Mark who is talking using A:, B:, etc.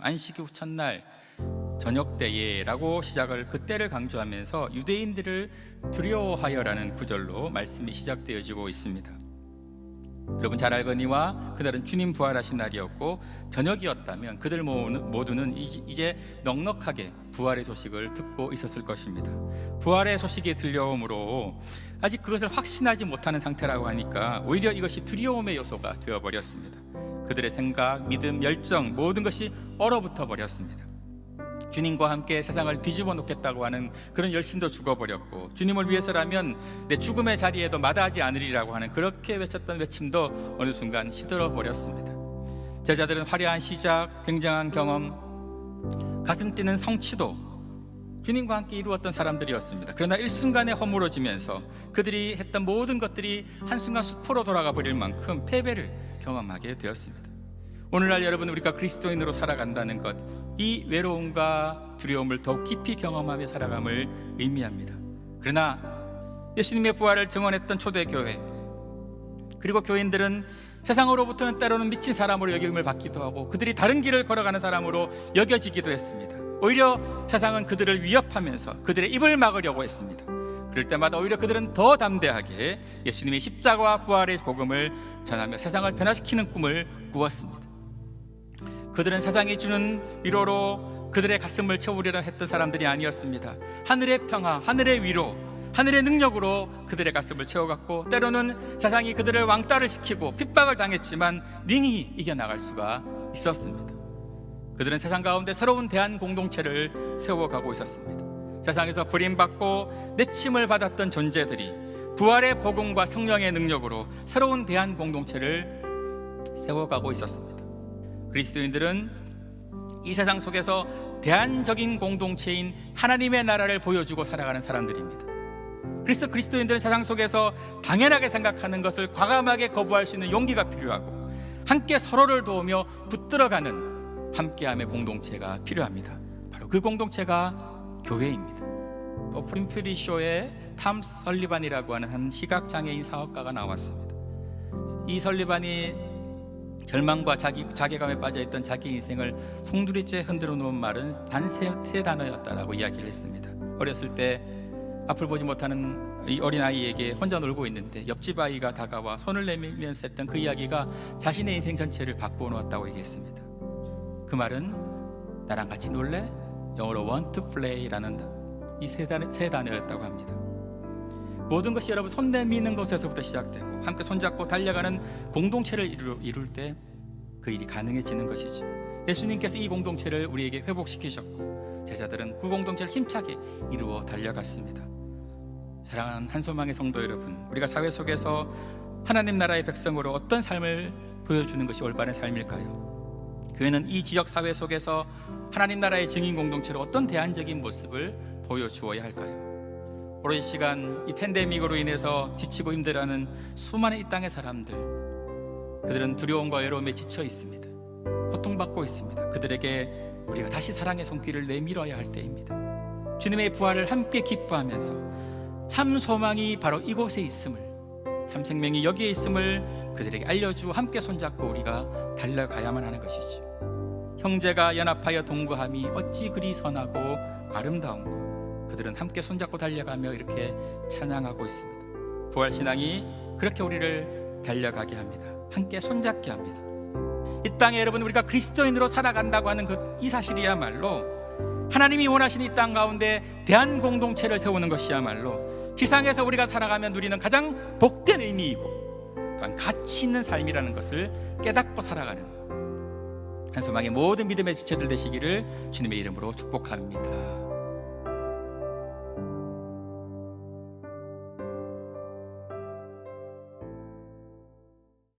A: 안식 후 첫날 저녁 때에라고 시작을 그때를 강조하면서 유대인들을 두려워하여라는 구절로 말씀이 시작되어지고 있습니다. 여러분 잘 알거니와 그날은 주님 부활하신 날이었고 저녁이었다면 그들 모두는 이제 넉넉하게 부활의 소식을 듣고 있었을 것입니다. 부활의 소식이 들려오므로 아직 그것을 확신하지 못하는 상태라고 하니까 오히려 이것이 두려움의 요소가 되어버렸습니다. 그들의 생각, 믿음, 열정 모든 것이 얼어붙어 버렸습니다. 주님과 함께 세상을 뒤집어 놓겠다고 하는 그런 열심도 죽어버렸고, 주님을 위해서라면 내 죽음의 자리에도 마다하지 않으리라고 하는 그렇게 외쳤던 외침도 어느 순간 시들어 버렸습니다. 제자들은 화려한 시작, 굉장한 경험, 가슴 뛰는 성취도 주님과 함께 이루었던 사람들이었습니다. 그러나 일순간에 허물어지면서 그들이 했던 모든 것들이 한순간 수포로 돌아가 버릴 만큼 패배를 경험하게 되었습니다. 오늘날 여러분, 우리가 그리스도인으로 살아간다는 것, 이 외로움과 두려움을 더욱 깊이 경험하며 살아감을 의미합니다. 그러나 예수님의 부활을 증언했던 초대교회, 그리고 교인들은 세상으로부터는 때로는 미친 사람으로 여김을 받기도 하고 그들이 다른 길을 걸어가는 사람으로 여겨지기도 했습니다. 오히려 세상은 그들을 위협하면서 그들의 입을 막으려고 했습니다. 그럴 때마다 오히려 그들은 더 담대하게 예수님의 십자가와 부활의 복음을 전하며 세상을 변화시키는 꿈을 꾸었습니다. 그들은 세상이 주는 위로로 그들의 가슴을 채우려고 했던 사람들이 아니었습니다. 하늘의 평화, 하늘의 위로, 하늘의 능력으로 그들의 가슴을 채워갔고, 때로는 세상이 그들을 왕따를 시키고 핍박을 당했지만 능히 이겨나갈 수가 있었습니다. 그들은 세상 가운데 새로운 대한 공동체를 세워가고 있었습니다. 세상에서 버림받고 내침을 받았던 존재들이 부활의 복음과 성령의 능력으로 새로운 대한 공동체를 세워가고 있었습니다. 그리스도인들은 이 세상 속에서 대안적인 공동체인 하나님의 나라를 보여주고 살아가는 사람들입니다. 그래서 그리스도인들은 세상 속에서 당연하게 생각하는 것을 과감하게 거부할 수 있는 용기가 필요하고, 함께 서로를 도우며 붙들어가는 함께함의 공동체가 필요합니다. 바로 그 공동체가 교회입니다. 또 프린프리 쇼에 탐 설리반이라고 하는 한 시각장애인 사업가가 나왔습니다. 이 설리반이 절망과 자괴감에 빠져있던 자기 인생을 송두리째 흔들어 놓은 말은 단 세 단어였다라고 이야기를 했습니다. 어렸을 때 앞을 보지 못하는 이 어린아이에게 혼자 놀고 있는데 옆집 아이가 다가와 손을 내밀면서 했던 그 이야기가 자신의 인생 전체를 바꾸어 놓았다고 얘기했습니다. 그 말은 나랑 같이 놀래? 영어로 want to play라는 이 세 단어였다고 합니다. 모든 것이 여러분 손 내미는 것에서부터 시작되고 함께 손잡고 달려가는 공동체를 이룰 때 그 일이 가능해지는 것이죠. 예수님께서 이 공동체를 우리에게 회복시키셨고 제자들은 그 공동체를 힘차게 이루어 달려갔습니다. 사랑하는 한소망의 성도 여러분, 우리가 사회 속에서 하나님 나라의 백성으로 어떤 삶을 보여주는 것이 올바른 삶일까요? 교회는 이 지역 사회 속에서 하나님 나라의 증인 공동체로 어떤 대안적인 모습을 보여주어야 할까요? 오랜 시간 이 팬데믹으로 인해서 지치고 힘들어하는 수많은 이 땅의 사람들, 그들은 두려움과 외로움에 지쳐 있습니다. 고통받고 있습니다. 그들에게 우리가 다시 사랑의 손길을 내밀어야 할 때입니다. 주님의 부활을 함께 기뻐하면서 참 소망이 바로 이곳에 있음을, 참 생명이 여기에 있음을 그들에게 알려주고 함께 손잡고 우리가 달려가야만 하는 것이죠. 형제가 연합하여 동거함이 어찌 그리 선하고 아름다운고, 그들은 함께 손잡고 달려가며 이렇게 찬양하고 있습니다. 부활신앙이 그렇게 우리를 달려가게 합니다. 함께 손잡게 합니다. 이 땅에 여러분, 우리가 그리스도인으로 살아간다고 하는 이 사실이야말로 하나님이 원하시는 이 땅 가운데 대한 공동체를 세우는 것이야말로 지상에서 우리가 살아가며 누리는 가장 복된 의미이고 또한 가치 있는 삶이라는 것을 깨닫고 살아가는 한소망의 모든 믿음의 지체들 되시기를 주님의 이름으로 축복합니다.